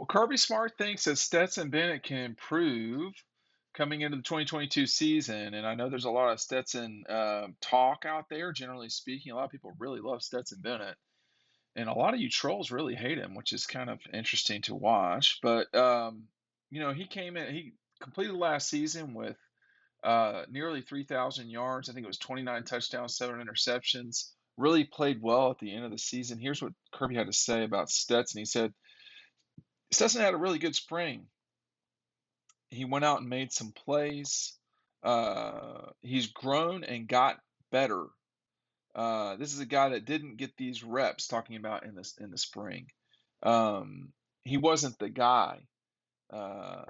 Well, Kirby Smart thinks that Stetson Bennett can improve coming into the 2022 season, and I know there's a lot of Stetson talk out there. Generally speaking, a lot of people really love Stetson Bennett, and a lot of you trolls really hate him, which is kind of interesting to watch. But he came in, he completed last season with nearly 3,000 yards. I think it was 29 touchdowns, 7 interceptions. Really played well at the end of the season. Here's what Kirby had to say about Stetson. He said, Stetson had a really good spring. He went out and made some plays. He's grown and got better. This is a guy that didn't get these reps talking about in the spring. He wasn't the guy. Uh,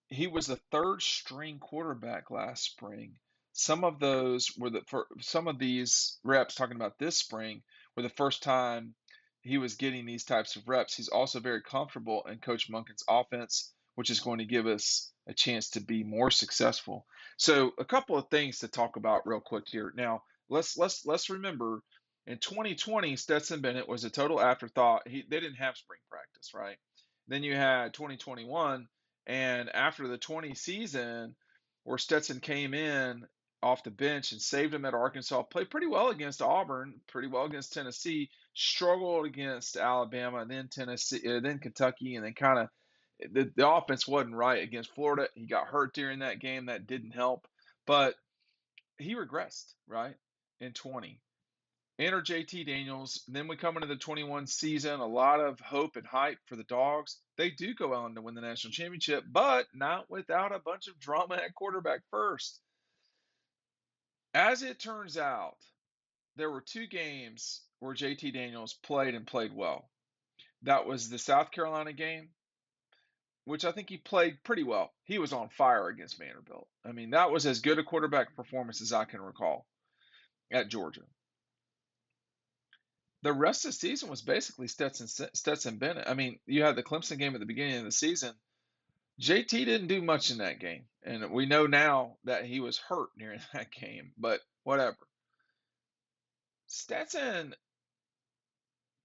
he was the third string quarterback last spring. Some of those were some of these reps talking about this spring were the first time he was getting these types of reps. He's also very comfortable in Coach Monken's offense, which is going to give us a chance to be more successful. So, a couple of things to talk about real quick here. Now, let's remember in 2020, Stetson Bennett was a total afterthought. They didn't have spring practice, right? Then you had 2021, and after the 20 season, where Stetson came in off the bench and saved him at Arkansas, played pretty well against Auburn, pretty well against Tennessee, struggled against Alabama, and then Tennessee, then Kentucky, and then kind of the offense wasn't right against Florida. He got hurt during that game. That didn't help. But he regressed, right, in 20. Enter JT Daniels. Then we come into the 21 season. A lot of hope and hype for the Dogs. They do go on to win the national championship, but not without a bunch of drama at quarterback first. As it turns out, there were two games where JT Daniels played and played well. That was the South Carolina game, which I think he played pretty well. He was on fire against Vanderbilt. I mean, that was as good a quarterback performance as I can recall at Georgia. The rest of the season was basically Stetson Bennett. I mean, you had the Clemson game at the beginning of the season. JT didn't do much in that game, and we know now that he was hurt during that game, but whatever. Stetson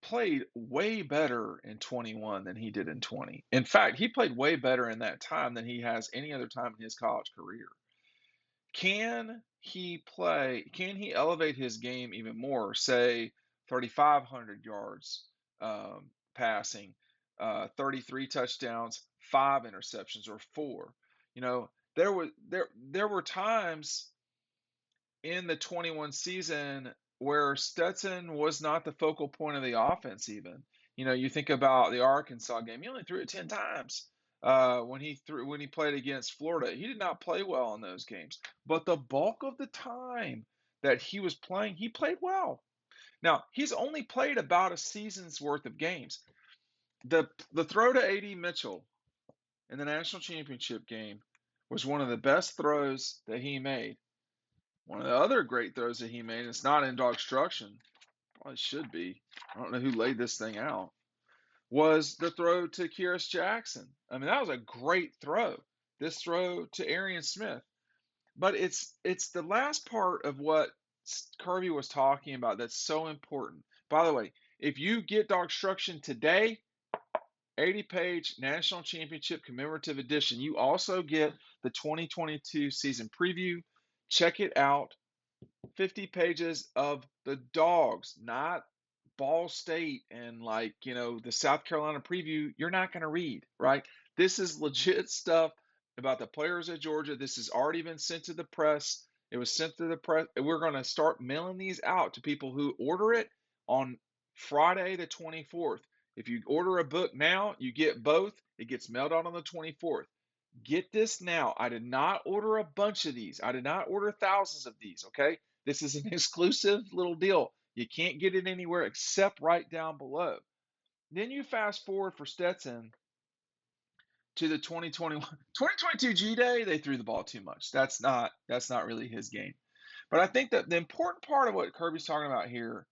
played way better in 21 than he did in 20. In fact, he played way better in that time than he has any other time in his college career. Can he elevate his game even more, say 3,500 yards passing, 33 touchdowns, 5 interceptions, or 4? You know, there were times in the 21 season where Stetson was not the focal point of the offense even. You think about the Arkansas game. He only threw it 10 times. When he played against Florida, he did not play well in those games. But the bulk of the time that he was playing, he played well. Now, he's only played about a season's worth of games. The throw to A.D. Mitchell in the national championship game was one of the best throws that he made. One of the other great throws that he made, it's not in DAWGSTRUCTION, probably should be. I don't know who laid this thing out, was the throw to Kyrus Jackson. I mean, that was a great throw. This throw to Arian Smith. But it's the last part of what Kirby was talking about that's so important. By the way, if you get DAWGSTRUCTION today, 80-page National Championship Commemorative Edition, you also get the 2022 season preview. Check it out. 50 pages of the Dogs, not Ball State and the South Carolina preview. You're not going to read, right? This is legit stuff about the players at Georgia. This has already been sent to the press. It was sent to the press. We're going to start mailing these out to people who order it on Friday the 24th. If you order a book now, you get both. It gets mailed out on the 24th. Get this now. I did not order a bunch of these. I did not order thousands of these, okay? This is an exclusive little deal. You can't get it anywhere except right down below. Then you fast forward for Stetson to the 2022 G-Day, they threw the ball too much. That's not really his game. But I think that the important part of what Kirby's talking about here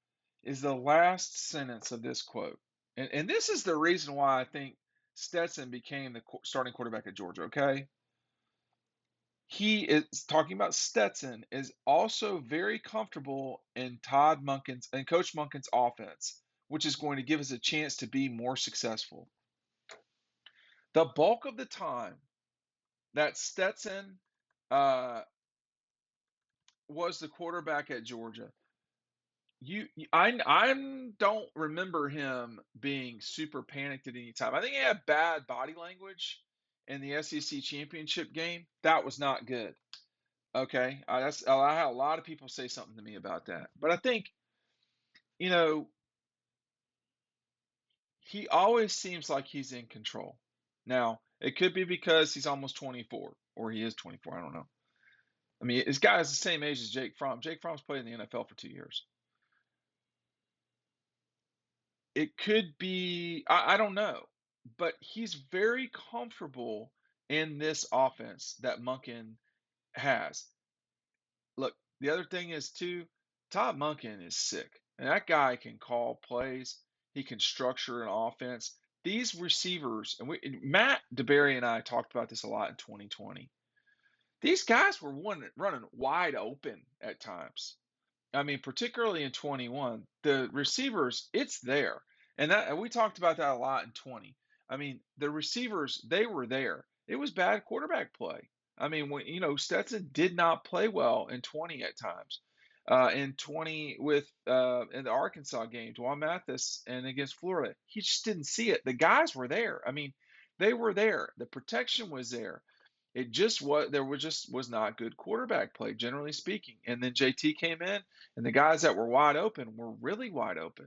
is the last sentence of this quote. And this is the reason why I think Stetson became the starting quarterback at Georgia, okay? He is talking about Stetson is also very comfortable in Todd Monken's and Coach Monken's offense, which is going to give us a chance to be more successful. The bulk of the time that Stetson uh, was the quarterback at Georgia, I don't remember him being super panicked at any time. I think he had bad body language in the SEC championship game. That was not good. Okay, I had a lot of people say something to me about that, but I think you know he always seems like he's in control. Now it could be because he's almost 24, or he is 24. I don't know. I mean, this guy is the same age as Jake Fromm. Jake Fromm's played in the NFL for 2 years. It could be, I don't know, but he's very comfortable in this offense that Monken has. Look, the other thing is too, Todd Monken is sick, and that guy can call plays. He can structure an offense. These receivers, and Matt DeBerry and I talked about this a lot in 2020. These guys were running wide open at times. I mean, particularly in 21, the receivers, it's there. And we talked about that a lot in 20. I mean, the receivers, they were there. It was bad quarterback play. I mean, Stetson did not play well in 20 at times. In 20 in the Arkansas game, Dwan Mathis and against Florida, he just didn't see it. The guys were there. I mean, they were there. The protection was there. It just was not good quarterback play, generally speaking. And then JT came in, and the guys that were wide open were really wide open.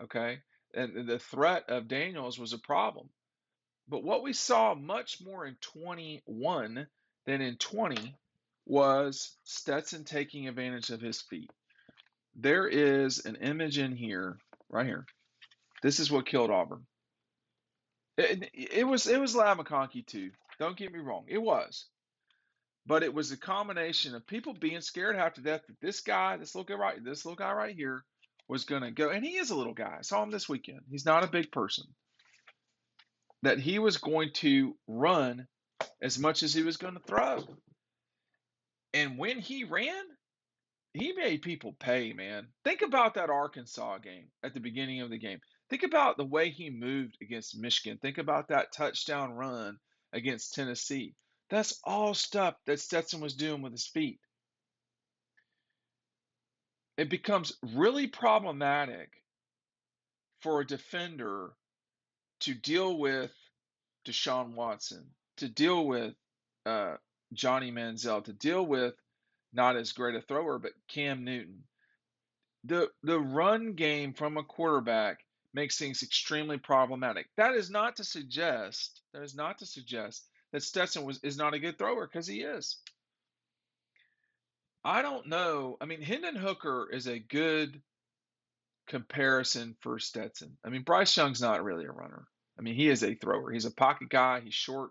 Okay, and the threat of Daniels was a problem. But what we saw much more in 21 than in 20 was Stetson taking advantage of his feet. There is an image in here, right here. This is what killed Auburn. It was Ladd McConkey too. Don't get me wrong, it was. But it was a combination of people being scared half to death that this little guy right here was going to go. And he is a little guy. I saw him this weekend. He's not a big person. That he was going to run as much as he was going to throw. And when he ran, he made people pay, man. Think about that Arkansas game at the beginning of the game. Think about the way he moved against Michigan. Think about that touchdown run against Tennessee. That's all stuff that Stetson was doing with his feet. It becomes really problematic for a defender to deal with Deshaun Watson, to deal with Johnny Manziel, to deal with not as great a thrower, but Cam Newton. The run game from a quarterback makes things extremely problematic. That is not to suggest that Stetson is not a good thrower, because he is. I don't know. I mean, Hendon Hooker is a good comparison for Stetson. I mean, Bryce Young's not really a runner. I mean, he is a thrower. He's a pocket guy. He's short.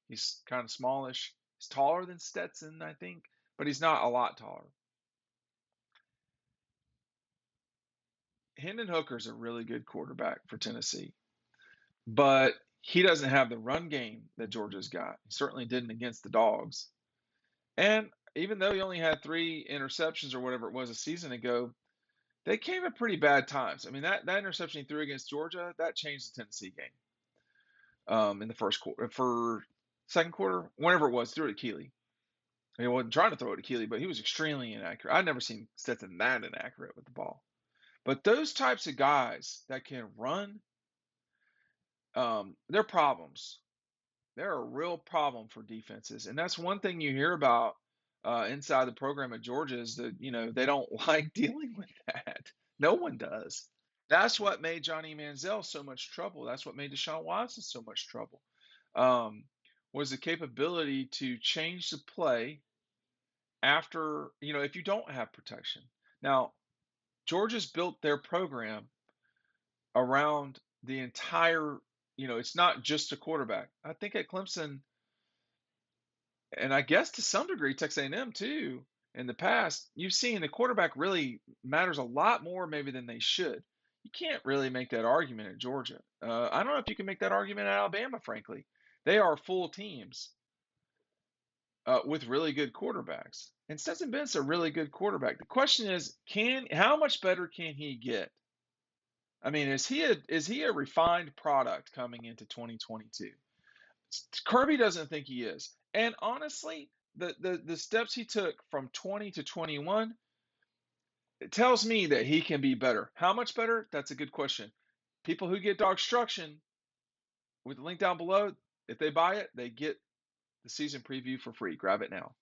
He's kind of smallish. He's taller than Stetson, I think, but he's not a lot taller. Hendon Hooker's a really good quarterback for Tennessee, but he doesn't have the run game that Georgia's got. He certainly didn't against the Dogs. And even though he only had 3 interceptions or whatever it was a season ago, they came at pretty bad times. I mean, that interception he threw against Georgia, that changed the Tennessee game in the first quarter. For second quarter, whenever it was, threw it at Keeley. I mean, he wasn't trying to throw it at Keeley, but he was extremely inaccurate. I've never seen Stetson that inaccurate with the ball. But those types of guys that can run, they're problems. They're a real problem for defenses. And that's one thing you hear about inside the program at Georgia is that, they don't like dealing with that. No one does. That's what made Johnny Manziel so much trouble. That's what made Deshaun Watson so much trouble. Was the capability to change the play after, if you don't have protection. Now, Georgia's built their program around the entire, it's not just a quarterback. I think at Clemson, and I guess to some degree Texas A&M too, in the past, you've seen the quarterback really matters a lot more maybe than they should. You can't really make that argument at Georgia. I don't know if you can make that argument at Alabama, frankly. They are full teams with really good quarterbacks. And Stetson Bennett's a really good quarterback. The question is, how much better can he get? I mean, is he a refined product coming into 2022? Kirby doesn't think he is. And honestly, the steps he took from 20 to 21, it tells me that he can be better. How much better? That's a good question. People who get DAWGSTRUCTION with the link down below, if they buy it, they get the season preview for free. Grab it now.